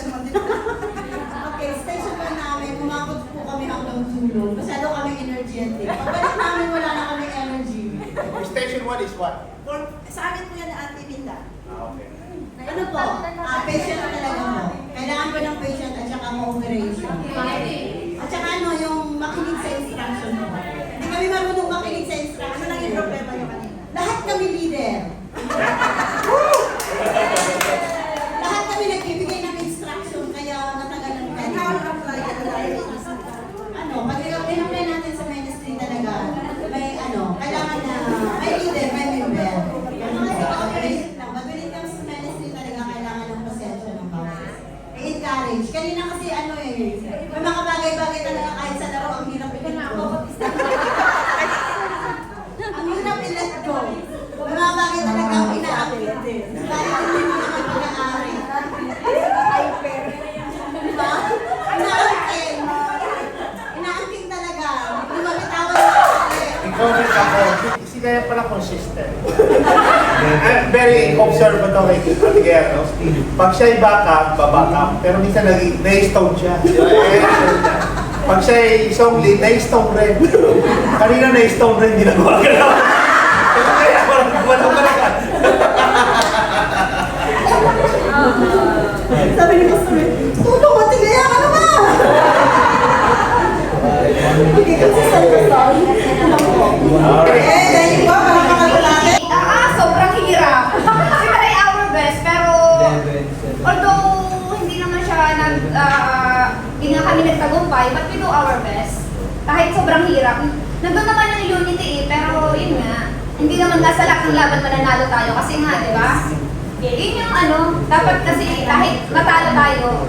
naman din. Okay, station 1 namin, umabot po kami hanggang tulog. Masyado kami energetic. Pagbalik namin, wala na kami energy. Station 1 is what? Sa akin po yan na Auntie Linda. Okay. Ano po? Patient na talaga mo. Kailangan ko ng patient at saka cooperation. At saka ano, yung makinig sa instruction mo. Hindi kami marunong makinig sa instruction. Ano naging problema nyo kanina? Lahat kami leader. Lahat kami nagbibigay ng instruction, kaya natagalan ka. Ano, pag i-apply natin sa ministry talaga, may ano, kailangan na may leader, may member. Kasi cooperation lang. But when it comes to ministry talaga, kailangan ng pasensya ng bawat. I-encourage. Kanina kasi ano may mga bagay-bagay talaga kahit sa laro, ang hirap i-let go. Ang hirap i-let go. May mga bagay talaga ang ina-appeal din. Dahil hindi mo naman pag-aari. Diba? Ina-appeal. Ina-appeal talaga. Hindi mabitawan na Ikaw rin ako, si kaya pala consistent. I'm very observatory again, no? Pag siya'y backup, babackup. Pero minsan na-stone siya. Pag siya'y isang lead, na-stone rin. Kanina na-stone rin, ginagawa ka lang. Kaya walang balakan. sabi ni Pastor, Tuto, matigaya ka naman! Hindi kasi sa Pastor. Dahil ba, parang makakalaki? Sobrang hirap. We try our best, pero although hindi naman siya hindi nga kami nagtagumpay, but we do our best. Kahit sobrang hirap. Nandun naman ang unity pero yun nga, hindi naman nasa lahat ng laban mananalo tayo kasi nga, di ba? Yun yung ano, dapat kasi kahit matalo tayo,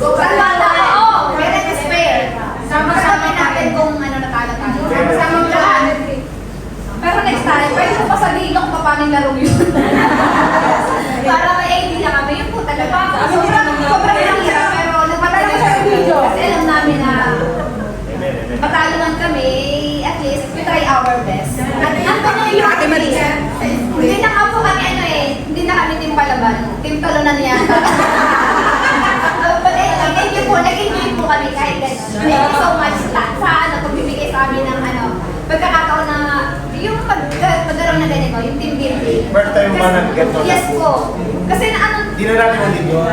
sama tayo, fair is fair. Sama-sama natin kung ano natalo tayo. Sama-sama lahat. Pero next time, pwede ko pa sabihin kung paano yung laro yun. Para may idea kami, yun po talaga. Sobrang hirap, pero nagpatalo sa video. Kasi alam namin na patalo lang kami, at least we try our best. At ano yung unity? Hindi na nga po kami hindi na kami team palaban. Team talunan yata. But nag-enjoy po kami kahit gano'n. Thank you so much sa pagbibigay sa amin ng pagkakataon na yung pagkaroon na ganito, yung team building. First time ba nag-get on? Yes po. Kasi na Hindi na natin ulit yun.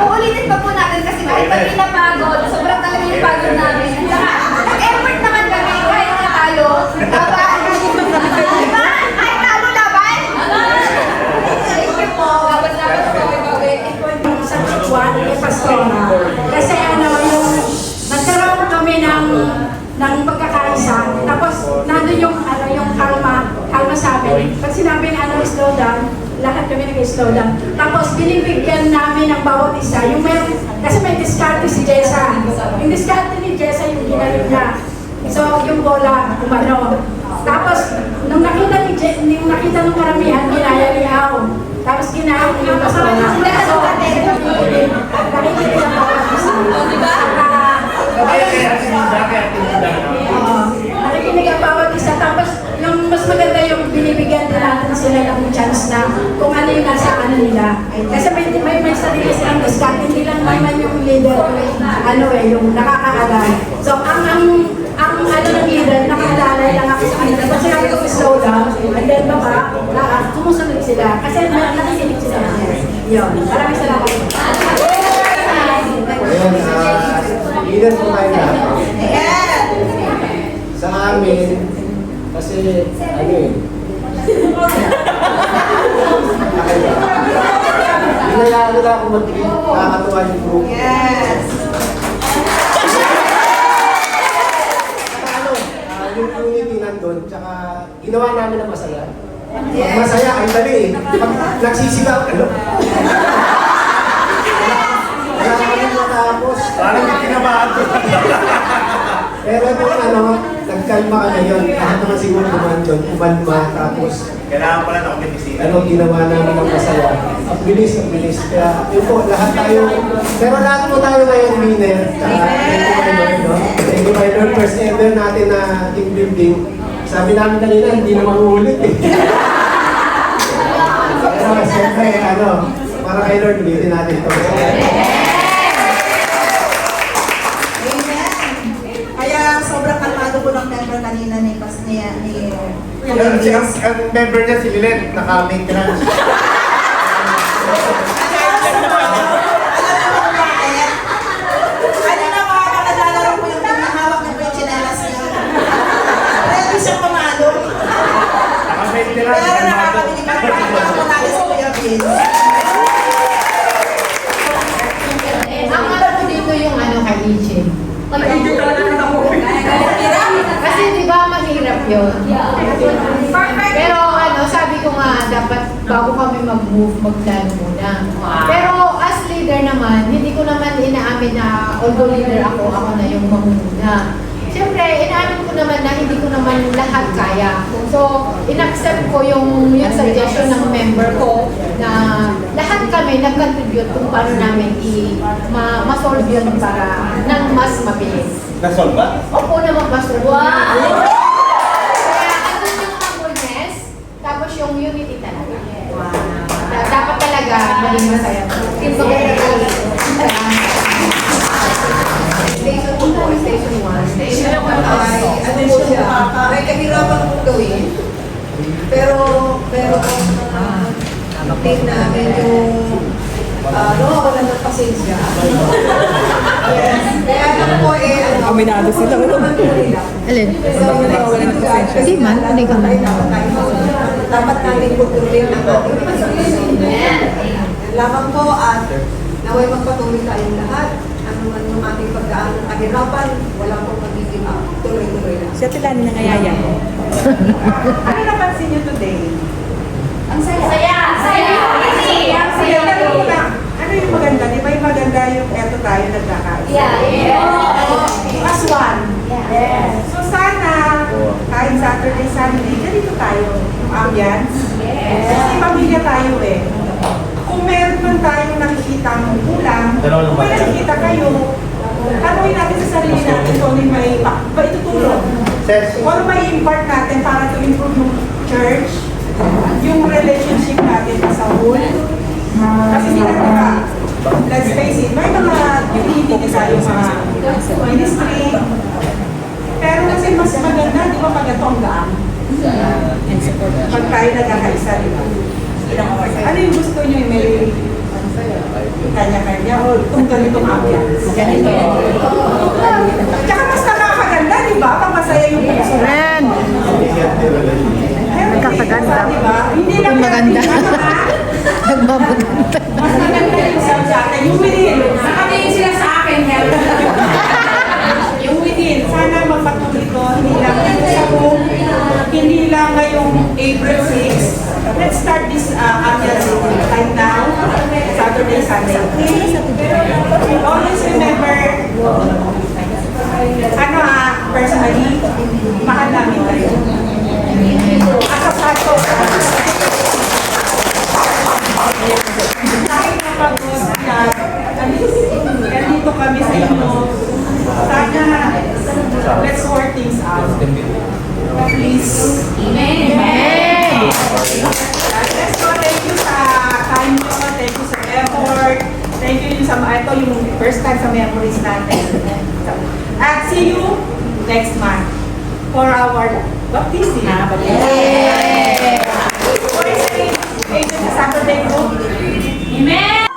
uulitin pa po natin kasi kahit kami napagod, sobrang talaga yung pagod namin. Saka, nag-effort naman kami kahit na tayo. Diba? Kahit talo laban. Thank you po. Laban-laban po. Sa Chuan, kay Pastora. Kasi yung nagkaroon kami ng pagkakaisa. Tapos nandun yung kalma sa amin. Pag sinabing slow down, lahat kami nag-slow down. Tapos binibigyan namin ng bawat isa. Yung kasi may diskarte si Jessa. Yung diskarte ni Jessa yung ginaling niya. So yung bola, umano. Tapos nung nakita ng karamihan, ginaya ni Ao. Tapos ginaya ni yung Pastora. So, nakikita ng bawat isa. Nakikinig ang bawat isa. Tapos yung mas maganda yung binibigyan din natin sila ng chance na kung ano yung nasa nila. Kasi may sarili silang discount. Hindi lang naman yung leader yung nakakaalala. So ang ng leader, nakaalala lang ako sa kanila. Kasi sinabi ko slow down, and then sumusunod sila. Kasi nakikinig sila. Yun. Maraming salamat. Leader po tayo lahat. Sa amin, kasi hinayaan nila ako nakakatuwa yung group. Yes! Yung unity nandun, tsaka ginawa namin ng masaya. Masaya, ang dali eh. Pag nagsisigaw, wala kami matapos. Parang may kinabahan ko. Pero kung nagkalma ka ngayon, lahat naman siguro naman yun, umalma, tapos Kailangan pala na kumitisina. ginawa namin ng masaya. Ang bilis. Kaya yun po, lahat tayo, pero lahat po tayo ngayon winner. Thank you, my Lord. First ever natin na team building. Sabi namin kanina, hindi na mahuhulit eh. Pero siyempre, para kay Lord, ulitin natin ito. Amen. Kaya sobrang kalmado po ng member kanina ni Ang member niya si Lilet, naka-maintenance. Kanina makakakalala po yung pinahawak ng chinelas niya. Ready siyang pumalo. Naka-maintenance. Pero nakakabili pa rin ako natin sa Kuya Vince. Ang alam ko dito yung ano kay Liche. Kasi di ba mahirap yun? Pero ano, sabi ko nga, dapat bago kami mag-move, mag-plan muna. Pero as leader naman, hindi ko naman inaamin na although leader ako, ako na yung mamuna. Siyempre, inaamin ko naman na hindi ko naman lahat kaya. So, in-accept ko yung suggestion ng member ko na lahat kami nag-contribute kung paano namin ma-solve yun para nang mas mabilis. Nasolve ba? Opo naman, Pastor. Wow! Kaya andun yung humbleness, tapos yung unity talaga. Dapat talaga maging masaya. Station 2, Station 1. Station 1 Ay, ano po siya? May kahirapan kong gawin. Pero maintain namin yung nawawalan ng pasensya. Yes. Kaya lang po Aminado sila. Alin? nawawalan ng pasensya. Hindi man, hindi ka man. Dapat natin putulin ang ating pasensya. Lamang po at naway magpatuloy tayong lahat. Ano man yung ating pagdaan ng kahirapan, wala pong magiging tuloy-tuloy lang. Siya tila ni nangayaya. Ano napansin niyo today? Ang saya! Tanong ko lang, ano yung maganda? Di ba yung maganda yung eto tayo nagkakaisa? As one. Yes. So sana, kahit Saturday, Sunday, ganito tayo. Yung ambience. Kasi pamilya tayo eh. Kung meron man tayong nakikita ng kulang, kung may nakikita kayo, tanongin natin sa sarili natin kung ano yung may itutulong. Kung ano may impart natin para to improve yung church, yung relationship natin sa whole. Kasi hindi na let's face it, may mga hindi tayong mga ministry. Pero kasi mas maganda, di ba pag ito ang gaan? Pag tayo nagkakaisa, di ba? Ano yung gusto nyo? May kanya-kanya o itong ganitong ambiance? Ganito. Tsaka mas nakakaganda, di ba? Pag masaya yung puso. Nagkakaganda. Di ba? Hindi lang maganda. Nagmamaganda. Mas maganda yung sa atin. Yung within. Nakatingin sila sa akin. Yung within. Sana magpatuloy ito. Hindi lang dito sa home. Hindi lang ngayong April 6. Let's start this ambience right now. Saturday, Sunday. Always remember, personally, mahal namin kayo. As a pastor, kahit napagod na, nandito kami sa inyo, sana, let's work things out. Please. Amen. Let's go. Thank you sa time nyo. Thank you sa effort. Thank you sa ito yung first time sa memories natin. At see you next month for our baptism. Yay! Sa Saturday group. Amen!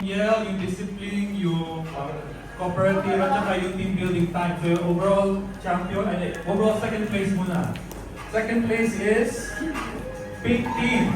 yell, you discipline, you cooperative at saka yung team building time. So yung overall champion, overall second place muna. Second place is Pink Team.